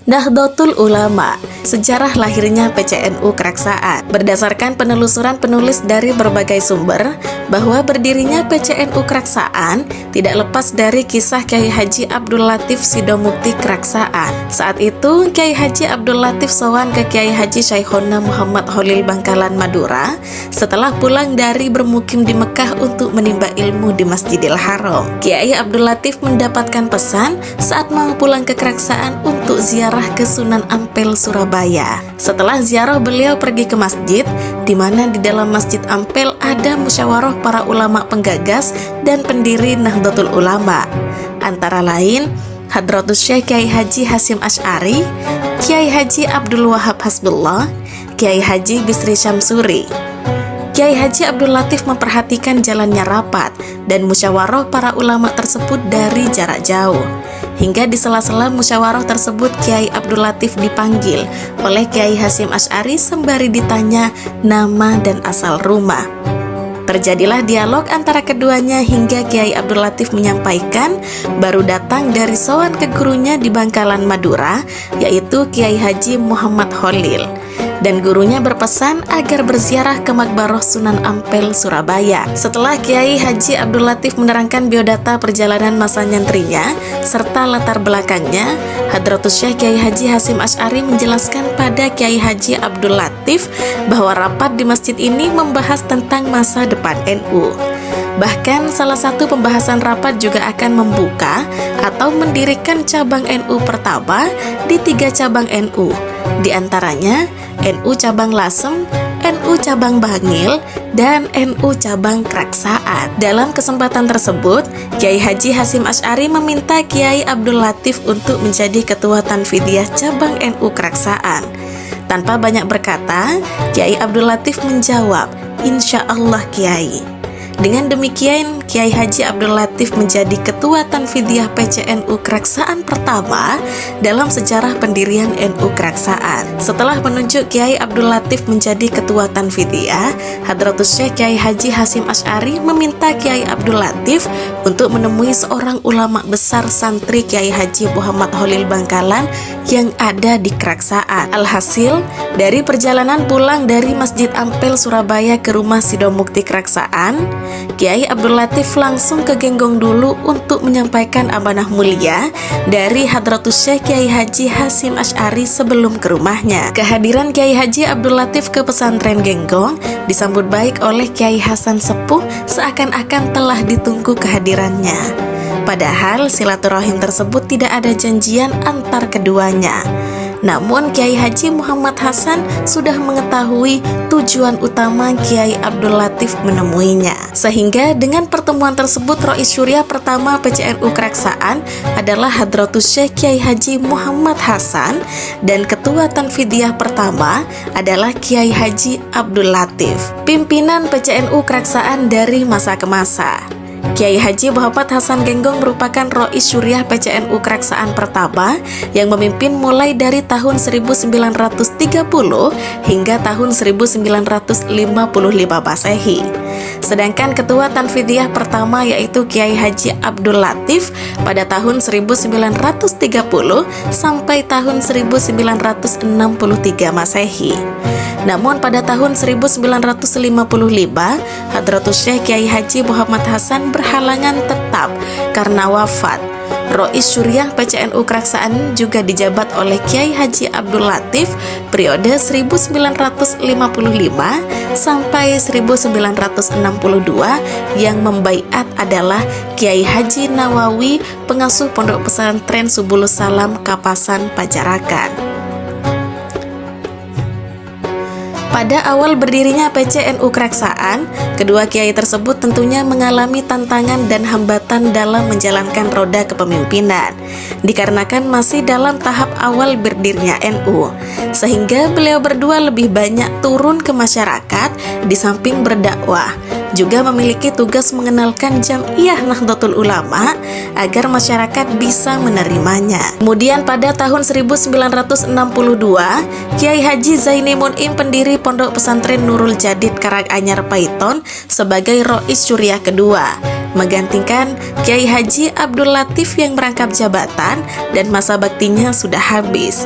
Nahdlatul Ulama, sejarah lahirnya PCNU Keraksaan. Berdasarkan penelusuran penulis dari berbagai sumber, bahwa berdirinya PCNU Keraksaan tidak lepas dari kisah Kiai Haji Abdul Latif Sidomukti Keraksaan. Saat itu, Kiai Haji Abdul Latif sowan ke Kiai Haji Syekhona Muhammad Holil Bangkalan Madura setelah pulang dari bermukim di Mekah untuk menimba ilmu di Masjidil Haram. Kiai Abdul Latif mendapatkan pesan saat mau pulang ke Keraksaan untuk ziarah ke Sunan Ampel, Surabaya. Setelah ziarah, beliau pergi ke masjid, di mana di dalam Masjid Ampel ada musyawarah para ulama penggagas dan pendiri Nahdlatul Ulama. Antara lain, Hadratus Syekh Kiai Haji Hasyim Asy'ari, Kiai Haji Abdul Wahab Hasbullah, Kiai Haji Bisri Syamsuri. Kiai Haji Abdul Latif memperhatikan jalannya rapat dan musyawarah para ulama tersebut dari jarak jauh. Hingga di sela-sela musyawarah tersebut, Kiai Abdul Latif dipanggil oleh Kiai Hasyim Asy'ari sembari ditanya nama dan asal rumah. Terjadilah dialog antara keduanya hingga Kiai Abdul Latif menyampaikan baru datang dari sowan ke gurunya di Bangkalan Madura, yaitu Kiai Haji Muhammad Holil. Dan gurunya berpesan agar berziarah ke Makbarah Sunan Ampel, Surabaya. Setelah Kiai Haji Abdul Latif menerangkan biodata perjalanan masa nyantrinya serta latar belakangnya, Hadratus Syekh Kiai Haji Hasyim Asy'ari menjelaskan pada Kiai Haji Abdul Latif bahwa rapat di masjid ini membahas tentang masa depan NU. Bahkan salah satu pembahasan rapat juga akan membuka atau mendirikan cabang NU pertama di 3 cabang NU, di antaranya NU Cabang Lasem, NU Cabang Bangil, dan NU Cabang Keraksaan. Dalam kesempatan tersebut, Kiai Haji Hasyim Asy'ari meminta Kiai Abdul Latif untuk menjadi Ketua Tanfidiyah Cabang NU Keraksaan. Tanpa banyak berkata, Kiai Abdul Latif menjawab, "Insya Allah Kiai." Dengan demikian, Kiai Haji Abdul Latif menjadi Ketua Tanfidiyah PCNU Keraksaan pertama dalam sejarah pendirian NU Keraksaan. Setelah menunjuk Kiai Abdul Latif menjadi Ketua Tanfidiyah, Hadratus Syekh Kiai Haji Hasyim Asy'ari meminta Kiai Abdul Latif untuk menemui seorang ulama besar santri Kiai Haji Muhammad Holil Bangkalan yang ada di Keraksaan. Alhasil, dari perjalanan pulang dari Masjid Ampel, Surabaya ke rumah Sidomukti Keraksaan, Kiai Abdul Latif langsung ke Genggong dulu untuk menyampaikan amanah mulia dari Hadratus Syekh Kiai Haji Hasyim Asy'ari sebelum ke rumahnya. Kehadiran Kiai Haji Abdul Latif ke pesantren Genggong disambut baik oleh Kiai Hasan Sepuh seakan-akan telah ditunggu kehadirannya. Padahal silaturahim tersebut tidak ada janjian antar keduanya. Namun Kiai Haji Muhammad Hasan sudah mengetahui tujuan utama Kiai Abdul Latif menemuinya. Sehingga dengan pertemuan tersebut, Rois Syuriah pertama PCNU Keraksaan adalah Hadratus Syekh Kiai Haji Muhammad Hasan dan Ketua Tanfidiyah pertama adalah Kiai Haji Abdul Latif. Pimpinan PCNU Keraksaan dari masa ke masa. Kiai Haji Muhammad Hasan Genggong merupakan Rois Syuriah PCNU Keraksaan pertama yang memimpin mulai dari tahun 1930 hingga tahun 1955 Masehi. Sedangkan Ketua Tanfidiyah pertama yaitu Kiai Haji Abdul Latif pada tahun 1930 sampai tahun 1963 Masehi. Namun pada tahun 1955, Hadratus Syekh Kiai Haji Muhammad Hasan berhalangan tetap karena wafat. Rois Syuriah PCNU Keraksaan juga dijabat oleh Kiai Haji Abdul Latif periode 1955 sampai 1962 yang membaiat adalah Kiai Haji Nawawi, pengasuh Pondok Pesantren Subulus Salam, Kapasan, Pajarakan. Pada awal berdirinya PCNU Keraksaan, kedua kiai tersebut tentunya mengalami tantangan dan hambatan dalam menjalankan roda kepemimpinan, dikarenakan masih dalam tahap awal berdirinya NU, sehingga beliau berdua lebih banyak turun ke masyarakat di samping berdakwah, juga memiliki tugas mengenalkan Jam'iyah Nahdlatul Ulama agar masyarakat bisa menerimanya. Kemudian pada tahun 1962, Kiai Haji Zaini Mun'im, pendiri Pondok Pesantren Nurul Jadid Karanganyar Paiton, sebagai Rois Syuriah kedua. menggantikan Kiai Haji Abdul Latif yang merangkap jabatan dan masa baktinya sudah habis.